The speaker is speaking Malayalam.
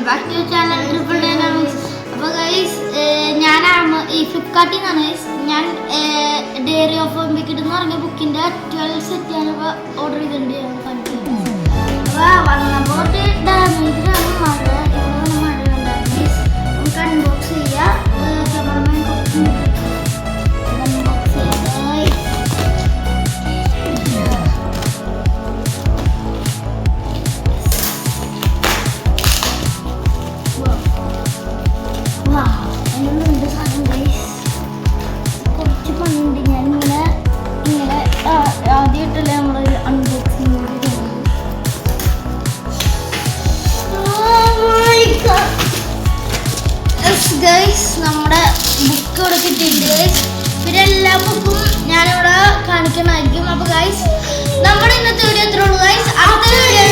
Back to channel Triple Dynamics. അപ്പോൾ ഗൈസ് ഞാൻ ഈ ഫ്ലിപ്കാർട്ടിൽ നിന്നാണ് ഗൈസ് ഞാൻ ഡയറി ഓഫ് ഒളിമ്പിക് എന്ന് പറഞ്ഞ ബുക്കിൻ്റെ 12 സെറ്റ് ഞാനിപ്പോൾ ഓർഡർ ചെയ്തിട്ടുണ്ട്. അപ്പോൾ വന്നപ്പോൾ ഡാമേജിലാണ് മഴ, ഇവിടെ മഴ ഉണ്ടായിരുന്നു ഗൈസ്. നമുക്ക് അൺബോക്സ് ചെയ്യാം. കുറച്ച് പണിയുണ്ട്. ഞാനിങ്ങനെ ആദ്യമായിട്ടല്ലേ നമ്മൾ അൺബോക്സിങ് ഗൈസ്. നമ്മുടെ ബുക്ക് ഇവിടെ കിട്ടിയിട്ടുണ്ട് ഗൈസ്. പിന്നെ എല്ലാ ബുക്കും ഞാനിവിടെ കാണിക്കണമായിരിക്കും. അപ്പോൾ ഗൈസ് നമ്മുടെ ഇന്നത്തെ വീഡിയോ എത്ര ഉള്ളൂ ഗൈസ്. അടുത്ത വീഡിയോ